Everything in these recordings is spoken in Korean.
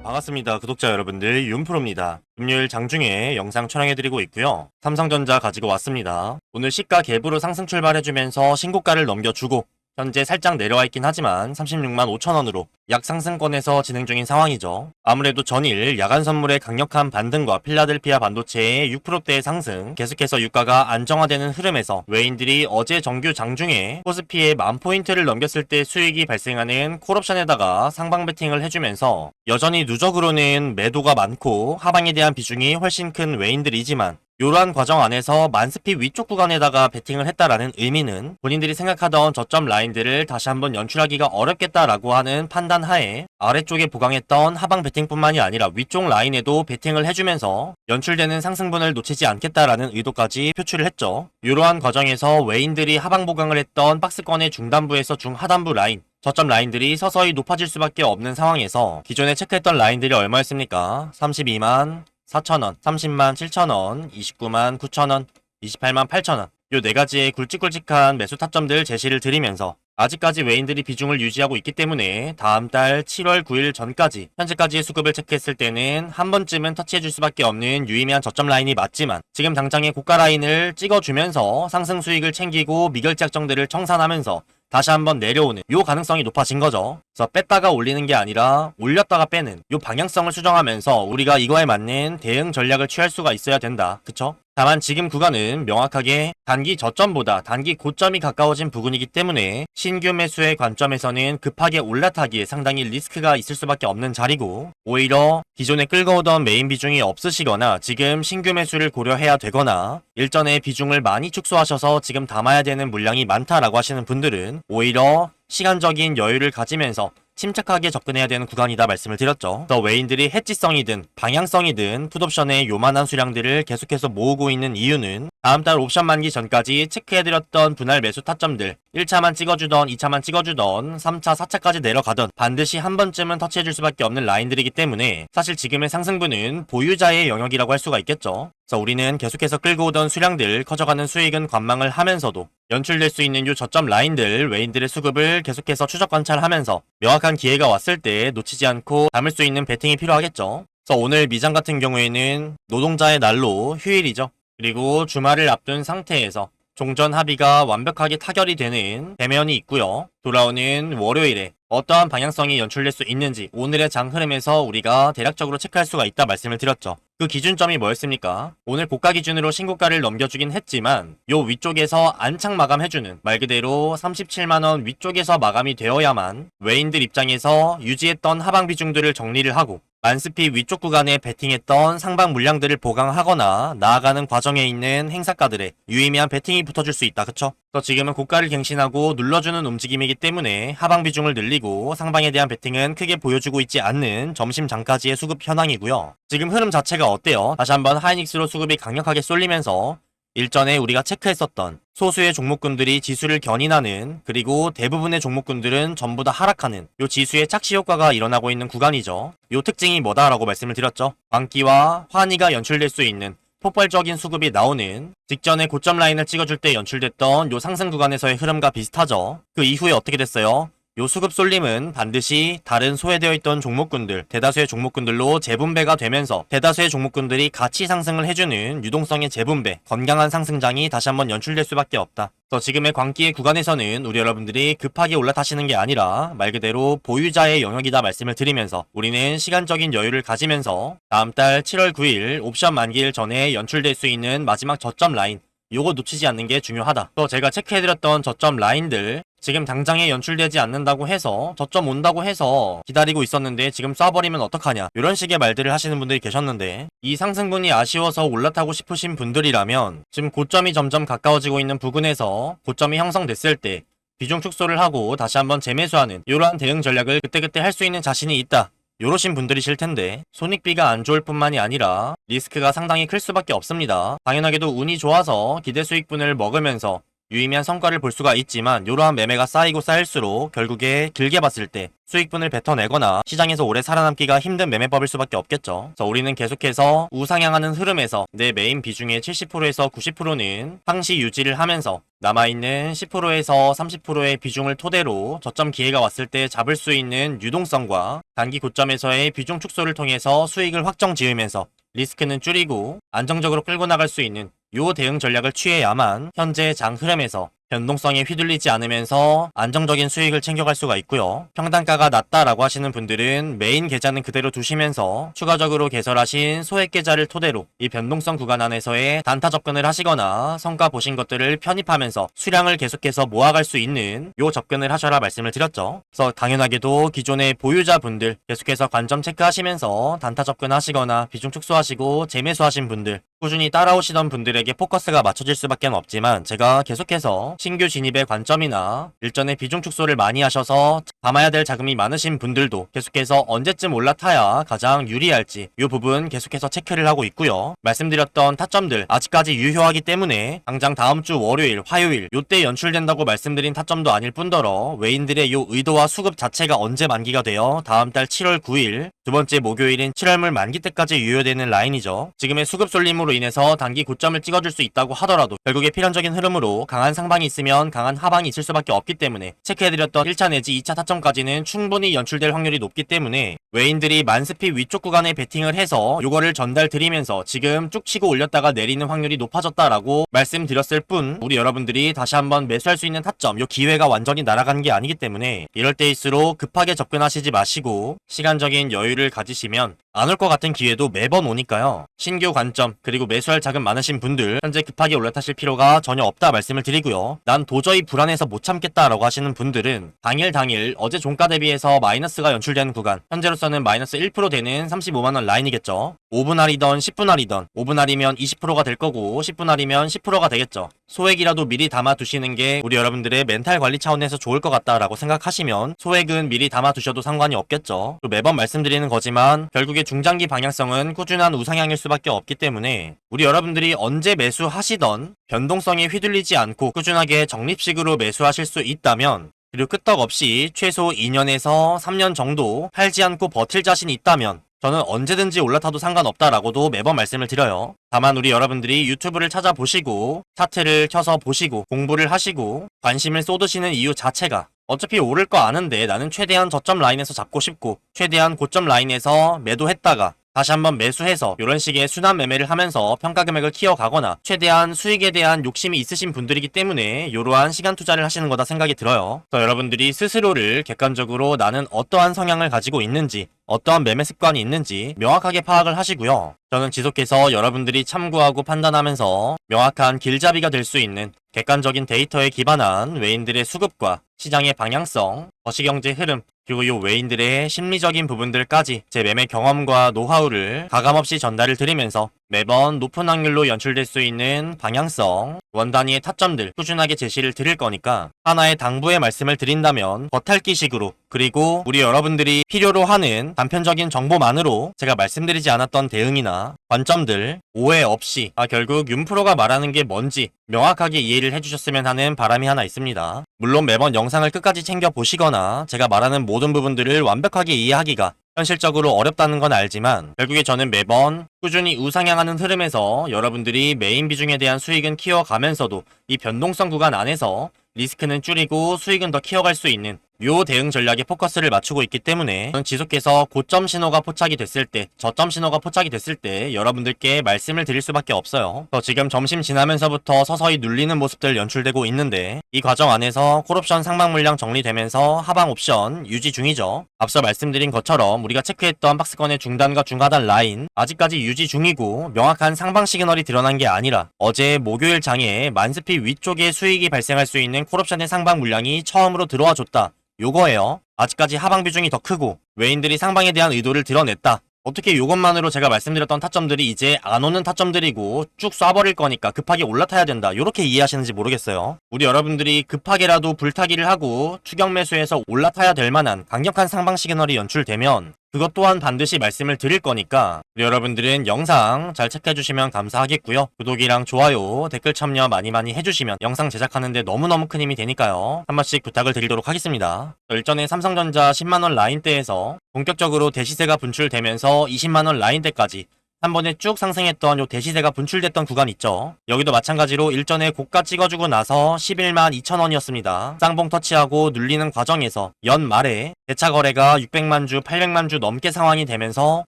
반갑습니다. 구독자 여러분들, 윤프로입니다. 금요일 장중에 영상 촬영해드리고 있고요. 삼성전자 가지고 왔습니다. 오늘 시가 갭으로 상승 출발해주면서 신고가를 넘겨주고 현재 살짝 내려와 있긴 하지만 36만 5천원으로 약 상승권에서 진행 중인 상황이죠. 아무래도 전일 야간 선물의 강력한 반등과 필라델피아 반도체의 6%대의 상승, 계속해서 유가가 안정화되는 흐름에서 외인들이 어제 정규 장중에 코스피의 10,000포인트를 넘겼을 때 수익이 발생하는 콜옵션에다가 상방 베팅을 해주면서 여전히 누적으로는 매도가 많고 하방에 대한 비중이 훨씬 큰 외인들이지만 이러한 과정 안에서 만스피 위쪽 구간에다가 베팅을 했다라는 의미는 본인들이 생각하던 저점 라인들을 다시 한번 연출하기가 어렵겠다라고 하는 판단 하에 아래쪽에 보강했던 하방 베팅뿐만이 아니라 위쪽 라인에도 베팅을 해주면서 연출되는 상승분을 놓치지 않겠다라는 의도까지 표출을 했죠. 이러한 과정에서 외인들이 하방 보강을 했던 박스권의 중단부에서 중하단부 라인 저점 라인들이 서서히 높아질 수밖에 없는 상황에서 기존에 체크했던 라인들이 얼마였습니까? 32만 4천원, 30만 7천원, 29만 9천원, 28만 8천원 요 네가지의 굵직굵직한 매수 타점들 제시를 드리면서 아직까지 외인들이 비중을 유지하고 있기 때문에 다음 달 7월 9일 전까지 현재까지의 수급을 체크했을 때는 한 번쯤은 터치해줄 수밖에 없는 유의미한 저점 라인이 맞지만 지금 당장의 고가 라인을 찍어주면서 상승 수익을 챙기고 미결제 약정들을 청산하면서 다시 한번 내려오는 요 가능성이 높아진 거죠. 그래서 뺐다가 올리는 게 아니라 올렸다가 빼는 요 방향성을 수정하면서 우리가 이거에 맞는 대응 전략을 취할 수가 있어야 된다. 그쵸? 다만 지금 구간은 명확하게 단기 저점보다 단기 고점이 가까워진 부분이기 때문에 신규 매수의 관점에서는 급하게 올라타기에 상당히 리스크가 있을 수밖에 없는 자리고 오히려 기존에 끌고 오던 메인 비중이 없으시거나 지금 신규 매수를 고려해야 되거나 일전에 비중을 많이 축소하셔서 지금 담아야 되는 물량이 많다라고 하시는 분들은 오히려 시간적인 여유를 가지면서 침착하게 접근해야 되는 구간이다 말씀을 드렸죠. 더 외인들이 해지성이든 방향성이든 풋옵션의 요만한 수량들을 계속해서 모으고 있는 이유는 다음 달 옵션 만기 전까지 체크해드렸던 분할 매수 타점들 1차만 찍어주던 2차만 찍어주던 3차 4차까지 내려가던 반드시 한 번쯤은 터치해줄 수밖에 없는 라인들이기 때문에 사실 지금의 상승분은 보유자의 영역이라고 할 수가 있겠죠. 그래서 우리는 계속해서 끌고 오던 수량들 커져가는 수익은 관망을 하면서도 연출될 수 있는 요 저점 라인들 외인들의 수급을 계속해서 추적 관찰하면서 명확한 기회가 왔을 때 놓치지 않고 담을 수 있는 베팅이 필요하겠죠. 그래서 오늘 미장 같은 경우에는 노동자의 날로 휴일이죠. 그리고 주말을 앞둔 상태에서 종전 합의가 완벽하게 타결이 되는 대면이 있고요. 돌아오는 월요일에 어떠한 방향성이 연출될 수 있는지 오늘의 장 흐름에서 우리가 대략적으로 체크할 수가 있다 말씀을 드렸죠. 그 기준점이 뭐였습니까? 오늘 고가 기준으로 신고가를 넘겨주긴 했지만 요 위쪽에서 안착 마감해주는 말 그대로 37만원 위쪽에서 마감이 되어야만 외인들 입장에서 유지했던 하방 비중들을 정리를 하고 만스피 위쪽 구간에 베팅했던 상방 물량들을 보강하거나 나아가는 과정에 있는 행사가들의 유의미한 베팅이 붙어줄 수 있다. 그쵸? 그래서 지금은 고가를 갱신하고 눌러주는 움직임이기 때문에 하방 비중을 늘리고 상방에 대한 베팅은 크게 보여주고 있지 않는 점심 장까지의 수급 현황이고요. 지금 흐름 자체가 어때요? 다시 한번 하이닉스로 수급이 강력하게 쏠리면서 일전에 우리가 체크했었던 소수의 종목군들이 지수를 견인하는 그리고 대부분의 종목군들은 전부 다 하락하는 요 지수의 착시 효과가 일어나고 있는 구간이죠. 요 특징이 뭐다라고 말씀을 드렸죠. 광기와 환희가 연출될 수 있는 폭발적인 수급이 나오는 직전에 고점 라인을 찍어줄 때 연출됐던 요 상승 구간에서의 흐름과 비슷하죠. 그 이후에 어떻게 됐어요? 요 수급 쏠림은 반드시 다른 소외되어 있던 종목군들, 대다수의 종목군들로 재분배가 되면서 대다수의 종목군들이 같이 상승을 해주는 유동성의 재분배, 건강한 상승장이 다시 한번 연출될 수밖에 없다. 그래서 지금의 광기의 구간에서는 우리 여러분들이 급하게 올라타시는 게 아니라 말 그대로 보유자의 영역이다 말씀을 드리면서 우리는 시간적인 여유를 가지면서 다음 달 7월 9일 옵션 만기일 전에 연출될 수 있는 마지막 저점 라인 요거 놓치지 않는 게 중요하다. 또 제가 체크해드렸던 저점 라인들 지금 당장에 연출되지 않는다고 해서 저점 온다고 해서 기다리고 있었는데 지금 쏴버리면 어떡하냐 이런 식의 말들을 하시는 분들이 계셨는데 이 상승분이 아쉬워서 올라타고 싶으신 분들이라면 지금 고점이 점점 가까워지고 있는 부근에서 고점이 형성됐을 때 비중 축소를 하고 다시 한번 재매수하는 이러한 대응 전략을 그때그때 할 수 있는 자신이 있다. 요러신 분들이실 텐데 손익비가 안 좋을 뿐만이 아니라 리스크가 상당히 클 수밖에 없습니다. 당연하게도 운이 좋아서 기대 수익분을 먹으면서 유의미한 성과를 볼 수가 있지만 이러한 매매가 쌓이고 쌓일수록 결국에 길게 봤을 때 수익분을 뱉어내거나 시장에서 오래 살아남기가 힘든 매매법일 수밖에 없겠죠. 그래서 우리는 계속해서 우상향하는 흐름에서 내 메인 비중의 70%에서 90%는 상시 유지를 하면서 남아있는 10%에서 30%의 비중을 토대로 저점 기회가 왔을 때 잡을 수 있는 유동성과 단기 고점에서의 비중 축소를 통해서 수익을 확정 지으면서 리스크는 줄이고 안정적으로 끌고 나갈 수 있는 요 대응 전략을 취해야만 현재 장 흐름에서 변동성에 휘둘리지 않으면서 안정적인 수익을 챙겨갈 수가 있고요. 평단가가 낮다라고 하시는 분들은 메인 계좌는 그대로 두시면서 추가적으로 개설하신 소액 계좌를 토대로 이 변동성 구간 안에서의 단타 접근을 하시거나 성과 보신 것들을 편입하면서 수량을 계속해서 모아갈 수 있는 요 접근을 하셔라 말씀을 드렸죠. 그래서 당연하게도 기존의 보유자분들 계속해서 관점 체크하시면서 단타 접근하시거나 비중 축소하시고 재매수하신 분들 꾸준히 따라오시던 분들에게 포커스가 맞춰질 수밖에 없지만 제가 계속해서 신규 진입의 관점이나 일전에 비중 축소를 많이 하셔서 담아야 될 자금이 많으신 분들도 계속해서 언제쯤 올라타야 가장 유리할지 이 부분 계속해서 체크를 하고 있고요. 말씀드렸던 타점들 아직까지 유효하기 때문에 당장 다음 주 월요일, 화요일 요때 연출된다고 말씀드린 타점도 아닐 뿐더러 외인들의 요 의도와 수급 자체가 언제 만기가 되어 다음 달 7월 9일 두 번째 목요일인 7월물 만기 때까지 유효되는 라인이죠. 지금의 수급 쏠림으로 인해서 단기 고점을 찍어줄 수 있다고 하더라도 결국에 필연적인 흐름으로 강한 상방이 있으면 강한 하방이 있을 수밖에 없기 때문에 체크해드렸던 1차 내지 2차 타점까지는 충분히 연출될 확률이 높기 때문에 외인들이 만스피 위쪽 구간에 베팅을 해서 요거를 전달 드리면서 지금 쭉 치고 올렸다가 내리는 확률이 높아졌다라고 말씀드렸을 뿐 우리 여러분들이 다시 한번 매수할 수 있는 타점 요 기회가 완전히 날아간 게 아니기 때문에 이럴 때일수록 급하게 접근하시지 마시고 시간적인 여유를 가지시면 안 올 것 같은 기회도 매번 오니까요. 신규 관점 그리고 매수할 자금 많으신 분들 현재 급하게 올라타실 필요가 전혀 없다 말씀을 드리고요. 난 도저히 불안해서 못 참겠다라고 하시는 분들은 당일 어제 종가 대비해서 마이너스가 연출되는 구간 현재로서는 마이너스 1% 되는 35만원 라인이겠죠. 5분할이던 10분할이던 5분할이면 20%가 될 거고 10분할이면 10%가 되겠죠. 소액이라도 미리 담아두시는 게 우리 여러분들의 멘탈 관리 차원에서 좋을 것 같다라고 생각하시면 소액은 미리 담아두셔도 상관이 없겠죠. 또 매번 말씀드리는 거지만 결국에 중장기 방향성은 꾸준한 우상향일 수밖에 없기 때문에 우리 여러분들이 언제 매수하시던 변동성에 휘둘리지 않고 꾸준하게 적립식으로 매수하실 수 있다면 그리고 끄떡없이 최소 2년에서 3년 정도 팔지 않고 버틸 자신이 있다면 저는 언제든지 올라타도 상관없다라고도 매번 말씀을 드려요. 다만 우리 여러분들이 유튜브를 찾아보시고 차트를 켜서 보시고 공부를 하시고 관심을 쏟으시는 이유 자체가 어차피 오를 거 아는데 나는 최대한 저점 라인에서 잡고 싶고 최대한 고점 라인에서 매도했다가 다시 한번 매수해서 이런 식의 순환 매매를 하면서 평가 금액을 키워가거나 최대한 수익에 대한 욕심이 있으신 분들이기 때문에 이러한 시간 투자를 하시는 거다 생각이 들어요. 그래서 여러분들이 스스로를 객관적으로 나는 어떠한 성향을 가지고 있는지 어떠한 매매 습관이 있는지 명확하게 파악을 하시고요. 저는 지속해서 여러분들이 참고하고 판단하면서 명확한 길잡이가 될 수 있는 객관적인 데이터에 기반한 외인들의 수급과 시장의 방향성, 거시경제 흐름, 그리고 이 외인들의 심리적인 부분들까지 제 매매 경험과 노하우를 가감없이 전달을 드리면서 매번 높은 확률로 연출될 수 있는 방향성, 원단위의 타점들 꾸준하게 제시를 드릴 거니까 하나의 당부의 말씀을 드린다면 겉핥기식으로 그리고 우리 여러분들이 필요로 하는 단편적인 정보만으로 제가 말씀드리지 않았던 대응이나 관점들 오해 없이 결국 윤프로가 말하는 게 뭔지 명확하게 이해를 해주셨으면 하는 바람이 하나 있습니다. 물론 매번 영상을 끝까지 챙겨 보시거나 제가 말하는 모든 부분들을 완벽하게 이해하기가 현실적으로 어렵다는 건 알지만 결국에 저는 매번 꾸준히 우상향하는 흐름에서 여러분들이 메인 비중에 대한 수익은 키워가면서도 이 변동성 구간 안에서 리스크는 줄이고 수익은 더 키워갈 수 있는 요 대응 전략에 포커스를 맞추고 있기 때문에 저는 지속해서 고점 신호가 포착이 됐을 때 저점 신호가 포착이 됐을 때 여러분들께 말씀을 드릴 수밖에 없어요. 지금 점심 지나면서부터 서서히 눌리는 모습들 연출되고 있는데 이 과정 안에서 콜옵션 상방 물량 정리되면서 하방 옵션 유지 중이죠. 앞서 말씀드린 것처럼 우리가 체크했던 박스권의 중단과 중하단 라인 아직까지 유지 중이고 명확한 상방 시그널이 드러난 게 아니라 어제 목요일 장에 만스피 위쪽에 수익이 발생할 수 있는 콜옵션의 상방 물량이 처음으로 들어와 줬다. 요거예요. 아직까지 하방 비중이 더 크고 외인들이 상방에 대한 의도를 드러냈다. 어떻게 요것만으로 제가 말씀드렸던 타점들이 이제 안 오는 타점들이고 쭉 쏴버릴 거니까 급하게 올라타야 된다. 요렇게 이해하시는지 모르겠어요. 우리 여러분들이 급하게라도 불타기를 하고 추격 매수해서 올라타야 될 만한 강력한 상방 시그널이 연출되면 그것 또한 반드시 말씀을 드릴 거니까 우리 여러분들은 영상 잘 체크해주시면 감사하겠고요. 구독이랑 좋아요, 댓글 참여 많이 해주시면 영상 제작하는데 너무너무 큰 힘이 되니까요. 한 번씩 부탁을 드리도록 하겠습니다. 일전에 삼성전자 10만원 라인대에서 본격적으로 대시세가 분출되면서 20만원 라인대까지 한 번에 쭉 상승했던 요 대시세가 분출됐던 구간 있죠. 여기도 마찬가지로 일전에 고가 찍어주고 나서 11만 2천원이었습니다. 쌍봉 터치하고 눌리는 과정에서 연말에 대차 거래가 600만 주, 800만 주 넘게 상황이 되면서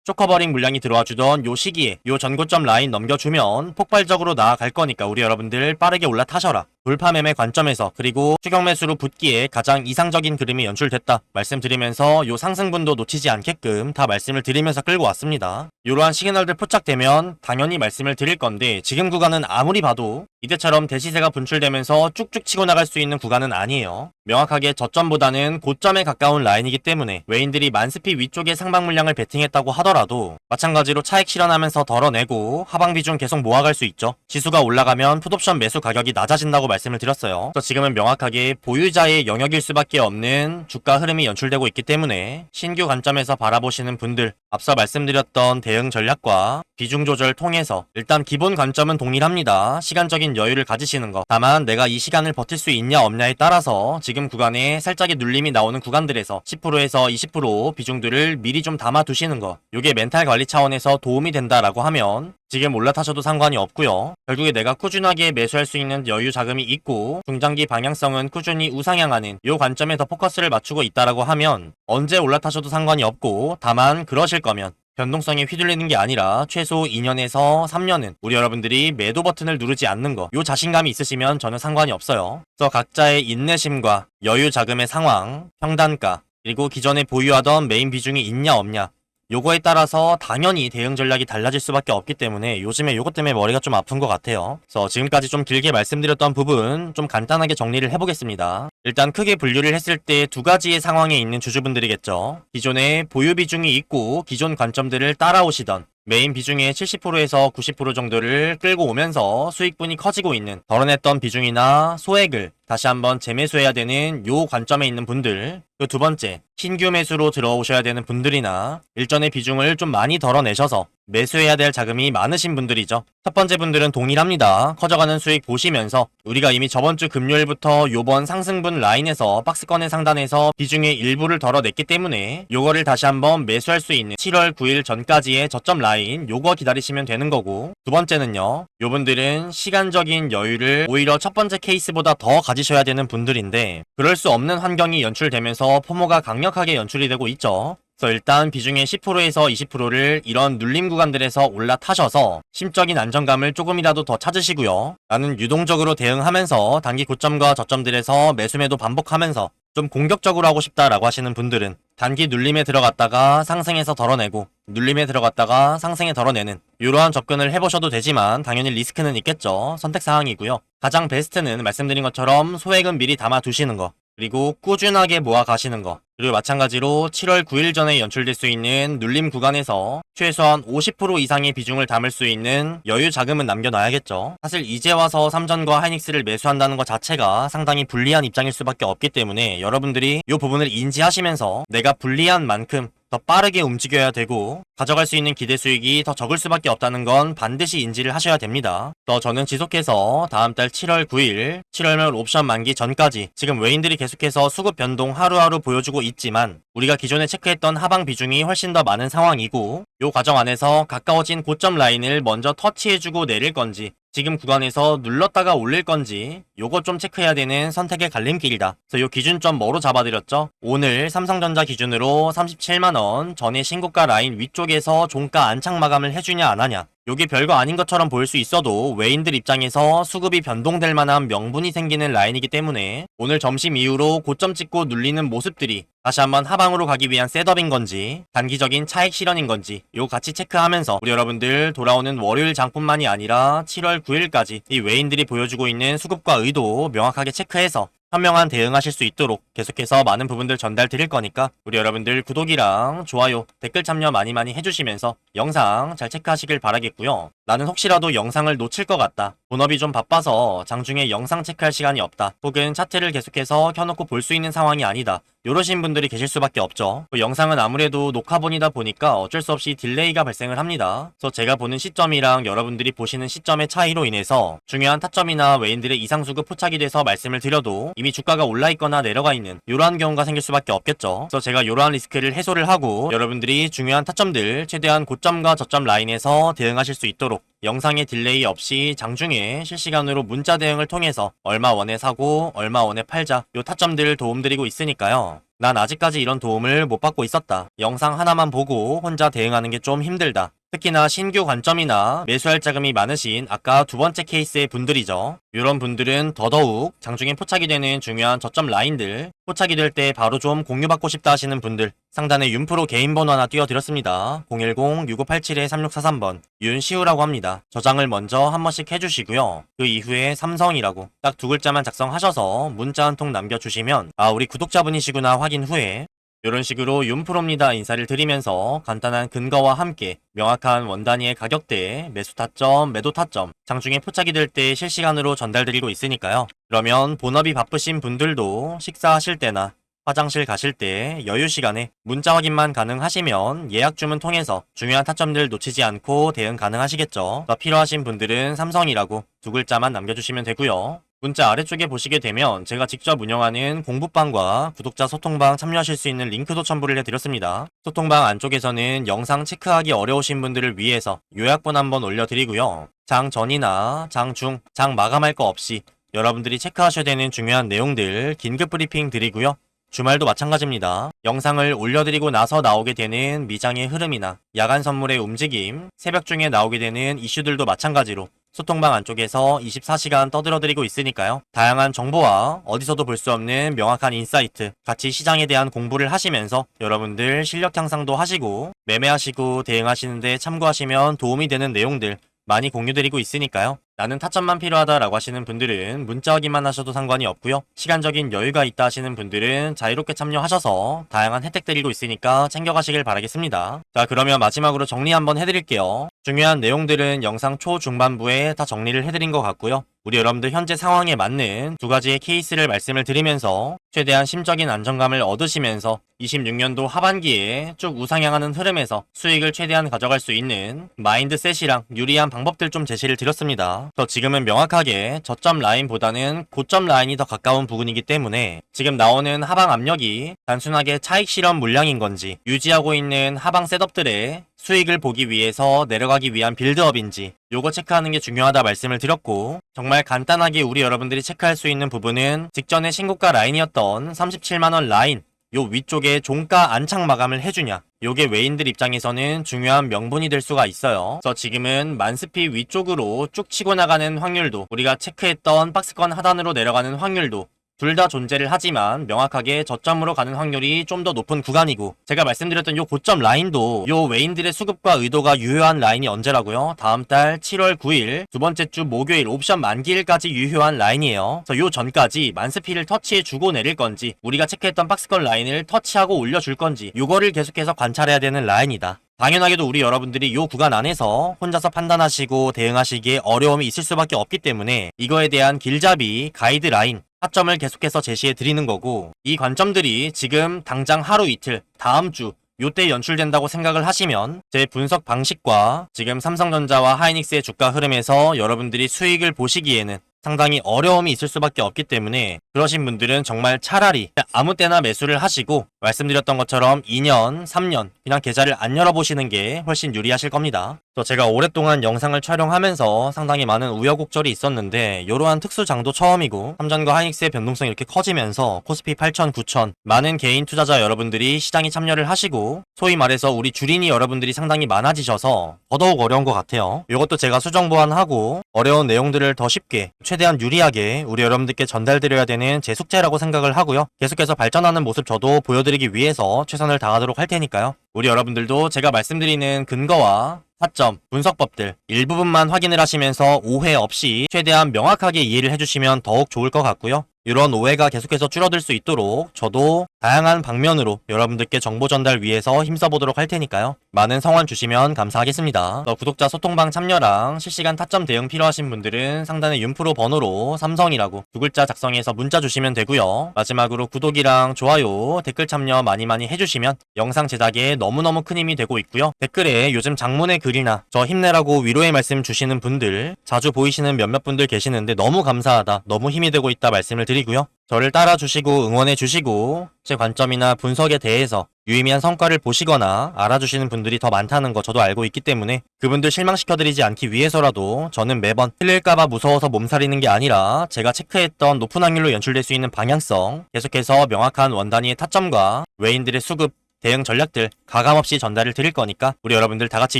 쇼커버링 물량이 들어와주던 요 시기에 요 전고점 라인 넘겨주면 폭발적으로 나아갈 거니까 우리 여러분들 빠르게 올라타셔라. 돌파 매매 관점에서 그리고 추격 매수로 붙기에 가장 이상적인 그림이 연출됐다 말씀드리면서 요 상승분도 놓치지 않게끔 다 말씀을 드리면서 끌고 왔습니다. 이러한 시그널들 포착되면 당연히 말씀을 드릴 건데 지금 구간은 아무리 봐도 이때처럼 대시세가 분출되면서 쭉쭉 치고 나갈 수 있는 구간은 아니에요. 명확하게 저점보다는 고점에 가까운 라인이기 때문에 외인들이 만스피 위쪽에 상방 물량을 베팅했다고 하더라도 마찬가지로 차익 실현하면서 덜어내고 하방 비중 계속 모아갈 수 있죠. 지수가 올라가면 풋옵션 매수 가격이 낮아진다고 말씀을 드렸어요. 그래서 지금은 명확하게 보유자의 영역일 수밖에 없는 주가 흐름이 연출되고 있기 때문에 신규 관점에서 바라보시는 분들 앞서 말씀드렸던 대응 전략과 비중 조절 통해서 일단 기본 관점은 동일합니다. 시간적인 여유를 가지시는 거. 다만 내가 이 시간을 버틸 수 있냐 없냐에 따라서 지금 구간에 살짝의 눌림이 나오는 구간들에서 10%에서 20% 비중들을 미리 좀 담아 두시는 거. 이게 멘탈 관리 차원에서 도움이 된다라고 하면 지금 올라타셔도 상관이 없고요. 결국에 내가 꾸준하게 매수할 수 있는 여유 자금이 있고 중장기 방향성은 꾸준히 우상향하는 이 관점에 더 포커스를 맞추고 있다라고 하면 언제 올라타셔도 상관이 없고 다만 그러실 거면 변동성에 휘둘리는 게 아니라 최소 2년에서 3년은 우리 여러분들이 매도 버튼을 누르지 않는 거 요 자신감이 있으시면 저는 상관이 없어요. 그래서 각자의 인내심과 여유 자금의 상황, 평단가 그리고 기존에 보유하던 메인 비중이 있냐 없냐 요거에 따라서 당연히 대응 전략이 달라질 수밖에 없기 때문에 요즘에 요것 때문에 머리가 좀 아픈 것 같아요. 그래서 지금까지 좀 길게 말씀드렸던 부분 좀 간단하게 정리를 해보겠습니다. 일단 크게 분류를 했을 때 두 가지의 상황에 있는 주주분들이겠죠. 기존에 보유 비중이 있고 기존 관점들을 따라오시던 메인 비중의 70%에서 90% 정도를 끌고 오면서 수익분이 커지고 있는 덜어냈던 비중이나 소액을 다시 한번 재매수해야 되는 요 관점에 있는 분들 그 두 번째 신규 매수로 들어오셔야 되는 분들이나 일전의 비중을 좀 많이 덜어내셔서 매수해야 될 자금이 많으신 분들이죠. 첫 번째 분들은 동일합니다. 커져가는 수익 보시면서 우리가 이미 저번주 금요일부터 요번 상승분 라인에서 박스권의 상단에서 비중의 일부를 덜어냈기 때문에 요거를 다시 한번 매수할 수 있는 7월 9일 전까지의 저점 라인 요거 기다리시면 되는 거고 두 번째는요. 요분들은 시간적인 여유를 오히려 첫 번째 케이스보다 더 가지셔야 되는 분들인데 그럴 수 없는 환경이 연출되면서 포모가 강력하게 연출이 되고 있죠. 그래서 일단 비중의 10%에서 20%를 이런 눌림 구간들에서 올라타셔서 심적인 안정감을 조금이라도 더 찾으시고요. 나는 유동적으로 대응하면서 단기 고점과 저점들에서 매수매도 반복하면서 좀 공격적으로 하고 싶다라고 하시는 분들은 단기 눌림에 들어갔다가 상승해서 덜어내고 눌림에 들어갔다가 상승에 덜어내는 이러한 접근을 해보셔도 되지만 당연히 리스크는 있겠죠. 선택사항이고요. 가장 베스트는 말씀드린 것처럼 소액은 미리 담아 두시는 거 그리고 꾸준하게 모아 가시는 거 그리고 마찬가지로 7월 9일 전에 연출될 수 있는 눌림 구간에서 최소한 50% 이상의 비중을 담을 수 있는 여유 자금은 남겨놔야겠죠. 사실 이제 와서 삼전과 하이닉스를 매수한다는 것 자체가 상당히 불리한 입장일 수밖에 없기 때문에 여러분들이 이 부분을 인지하시면서 내가 불리한 만큼 더 빠르게 움직여야 되고 가져갈 수 있는 기대 수익이 더 적을 수밖에 없다는 건 반드시 인지를 하셔야 됩니다. 또 저는 지속해서 다음 달 7월 9일 7월말 옵션 만기 전까지 지금 외인들이 계속해서 수급 변동 하루하루 보여주고 있지만 우리가 기존에 체크했던 하방 비중이 훨씬 더 많은 상황이고 요 과정 안에서 가까워진 고점 라인을 먼저 터치해주고 내릴 건지 지금 구간에서 눌렀다가 올릴 건지 요거 좀 체크해야 되는 선택의 갈림길이다. 그래서 요 기준점 뭐로 잡아드렸죠? 오늘 삼성전자 기준으로 37만원 전에 신고가 라인 위쪽에서 종가 안착 마감을 해주냐 안 하냐 요게 별거 아닌 것처럼 보일 수 있어도 외인들 입장에서 수급이 변동될 만한 명분이 생기는 라인이기 때문에 오늘 점심 이후로 고점 찍고 눌리는 모습들이 다시 한번 하방으로 가기 위한 셋업인 건지 단기적인 차익 실현인 건지 요 같이 체크하면서 우리 여러분들 돌아오는 월요일 장뿐만이 아니라 7월 9일까지 이 외인들이 보여주고 있는 수급과 의도 명확하게 체크해서 현명한 대응하실 수 있도록 계속해서 많은 부분들 전달 드릴 거니까 우리 여러분들 구독이랑 좋아요, 댓글 참여 많이 해주시면서 영상 잘 체크하시길 바라겠고요. 나는 혹시라도 영상을 놓칠 것 같다. 본업이 좀 바빠서 장중에 영상 체크할 시간이 없다. 혹은 차트를 계속해서 켜놓고 볼 수 있는 상황이 아니다. 이러신 분들이 계실 수밖에 없죠. 영상은 아무래도 녹화본이다 보니까 어쩔 수 없이 딜레이가 발생을 합니다. 그래서 제가 보는 시점이랑 여러분들이 보시는 시점의 차이로 인해서 중요한 타점이나 외인들의 이상수급 포착이 돼서 말씀을 드려도 이미 주가가 올라있거나 내려가 있는 이러한 경우가 생길 수밖에 없겠죠. 그래서 제가 이러한 리스크를 해소를 하고 여러분들이 중요한 타점들 최대한 고점과 저점 라인에서 대응하실 수 있도록 영상의 딜레이 없이 장중에 실시간으로 문자 대응을 통해서 얼마 원에 사고 얼마 원에 팔자 요 타점들 도움드리고 있으니까요. 난 아직까지 이런 도움을 못 받고 있었다. 영상 하나만 보고 혼자 대응하는 게 좀 힘들다. 특히나 신규 관점이나 매수할 자금이 많으신 아까 두 번째 케이스의 분들이죠. 이런 분들은 더더욱 장중에 포착이 되는 중요한 저점 라인들 포착이 될 때 바로 좀 공유받고 싶다 하시는 분들 상단에 윤프로 개인 번호 하나 띄워드렸습니다. 010-6587-3643번 윤시우라고 합니다. 저장을 먼저 한 번씩 해주시고요. 그 이후에 삼성이라고 딱 두 글자만 작성하셔서 문자 한 통 남겨주시면 아 우리 구독자분이시구나 확인 후에 이런 식으로 윤프로입니다 인사를 드리면서 간단한 근거와 함께 명확한 원단위의 가격대, 매수 타점, 매도 타점 장중에 포착이 될 때 실시간으로 전달드리고 있으니까요. 그러면 본업이 바쁘신 분들도 식사하실 때나 화장실 가실 때 여유 시간에 문자 확인만 가능하시면 예약 주문 통해서 중요한 타점들 놓치지 않고 대응 가능하시겠죠. 더 필요하신 분들은 삼성이라고 두 글자만 남겨주시면 되고요. 문자 아래쪽에 보시게 되면 제가 직접 운영하는 공부방과 구독자 소통방 참여하실 수 있는 링크도 첨부를 해드렸습니다. 소통방 안쪽에서는 영상 체크하기 어려우신 분들을 위해서 요약본 한번 올려드리고요. 장 전이나 장 중, 장 마감할 거 없이 여러분들이 체크하셔야 되는 중요한 내용들 긴급 브리핑 드리고요. 주말도 마찬가지입니다. 영상을 올려드리고 나서 나오게 되는 미장의 흐름이나 야간 선물의 움직임, 새벽 중에 나오게 되는 이슈들도 마찬가지로 소통방 안쪽에서 24시간 떠들어드리고 있으니까요. 다양한 정보와 어디서도 볼 수 없는 명확한 인사이트, 같이 시장에 대한 공부를 하시면서 여러분들 실력 향상도 하시고 매매하시고 대응하시는데 참고하시면 도움이 되는 내용들 많이 공유드리고 있으니까요. 나는 타점만 필요하다라고 하시는 분들은 문자 확인만 하셔도 상관이 없고요. 시간적인 여유가 있다 하시는 분들은 자유롭게 참여하셔서 다양한 혜택 드리고 있으니까 챙겨가시길 바라겠습니다. 자, 그러면 마지막으로 정리 한번 해드릴게요. 중요한 내용들은 영상 초중반부에 다 정리를 해드린 것 같고요. 우리 여러분들 현재 상황에 맞는 두 가지의 케이스를 말씀을 드리면서 최대한 심적인 안정감을 얻으시면서 26년도 하반기에 쭉 우상향하는 흐름에서 수익을 최대한 가져갈 수 있는 마인드셋이랑 유리한 방법들 좀 제시를 드렸습니다. 더 지금은 명확하게 저점 라인보다는 고점 라인이 더 가까운 부분이기 때문에 지금 나오는 하방 압력이 단순하게 차익 실현 물량인 건지 유지하고 있는 하방 셋업들의 수익을 보기 위해서 내려가기 위한 빌드업인지 요거 체크하는 게 중요하다 말씀을 드렸고 정말 간단하게 우리 여러분들이 체크할 수 있는 부분은 직전에 신고가 라인이었던 37만원 라인 요 위쪽에 종가 안착 마감을 해주냐 요게 외인들 입장에서는 중요한 명분이 될 수가 있어요. 그래서 지금은 만스피 위쪽으로 쭉 치고 나가는 확률도 우리가 체크했던 박스권 하단으로 내려가는 확률도 둘 다 존재를 하지만 명확하게 저점으로 가는 확률이 좀 더 높은 구간이고 제가 말씀드렸던 요 고점 라인도 요 외인들의 수급과 의도가 유효한 라인이 언제라고요? 다음 달 7월 9일 두 번째 주 목요일 옵션 만기일까지 유효한 라인이에요. 그래서 요 전까지 만스피를 터치해주고 내릴 건지 우리가 체크했던 박스권 라인을 터치하고 올려줄 건지 요거를 계속해서 관찰해야 되는 라인이다. 당연하게도 우리 여러분들이 요 구간 안에서 혼자서 판단하시고 대응하시기에 어려움이 있을 수밖에 없기 때문에 이거에 대한 길잡이 가이드라인 타점을 계속해서 제시해 드리는 거고 이 관점들이 지금 당장 하루 이틀 다음 주 요때 연출된다고 생각을 하시면 제 분석 방식과 지금 삼성전자와 하이닉스의 주가 흐름에서 여러분들이 수익을 보시기에는 상당히 어려움이 있을 수밖에 없기 때문에 그러신 분들은 정말 차라리 아무 때나 매수를 하시고 말씀드렸던 것처럼 2년, 3년 그냥 계좌를 안 열어보시는 게 훨씬 유리하실 겁니다. 또 제가 오랫동안 영상을 촬영하면서 상당히 많은 우여곡절이 있었는데 이러한 특수장도 처음이고 삼전과 하이닉스의 변동성이 이렇게 커지면서 코스피 8천, 9천 많은 개인 투자자 여러분들이 시장에 참여를 하시고 소위 말해서 우리 주린이 여러분들이 상당히 많아지셔서 더더욱 어려운 것 같아요. 이것도 제가 수정 보완하고 어려운 내용들을 더 쉽게 최대한 유리하게 우리 여러분들께 전달드려야 되는 제 숙제라고 생각을 하고요. 계속해서 발전하는 모습 저도 보여드리기 위해서 최선을 다하도록 할 테니까요. 우리 여러분들도 제가 말씀드리는 근거와 타점, 분석법들 일부분만 확인을 하시면서 오해 없이 최대한 명확하게 이해를 해주시면 더욱 좋을 것 같고요. 이런 오해가 계속해서 줄어들 수 있도록 저도 다양한 방면으로 여러분들께 정보 전달 위해서 힘써보도록 할 테니까요. 많은 성원 주시면 감사하겠습니다. 구독자 소통방 참여랑 실시간 타점 대응 필요하신 분들은 상단의 윤프로 번호로 삼성이라고 두 글자 작성해서 문자 주시면 되고요. 마지막으로 구독이랑 좋아요, 댓글 참여 많이 해주시면 영상 제작에 너무너무 큰 힘이 되고 있고요. 댓글에 요즘 장문의 글이나 저 힘내라고 위로의 말씀 주시는 분들 자주 보이시는 몇몇 분들 계시는데 너무 감사하다, 너무 힘이 되고 있다 말씀을 드리고요. 저를 따라주시고 응원해주시고 제 관점이나 분석에 대해서 유의미한 성과를 보시거나 알아주시는 분들이 더 많다는 거 저도 알고 있기 때문에 그분들 실망시켜드리지 않기 위해서라도 저는 매번 틀릴까봐 무서워서 몸살이는 게 아니라 제가 체크했던 높은 확률로 연출될 수 있는 방향성, 계속해서 명확한 원단위의 타점과 외인들의 수급, 대응 전략들 가감없이 전달을 드릴 거니까 우리 여러분들 다같이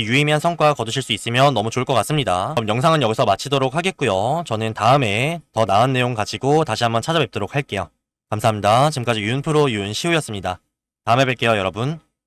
유의미한 성과 거두실 수 있으면 너무 좋을 것 같습니다. 그럼 영상은 여기서 마치도록 하겠고요. 저는 다음에 더 나은 내용 가지고 다시 한번 찾아뵙도록 할게요. 감사합니다. 지금까지 윤프로 윤시우였습니다. 다음에 뵐게요, 여러분.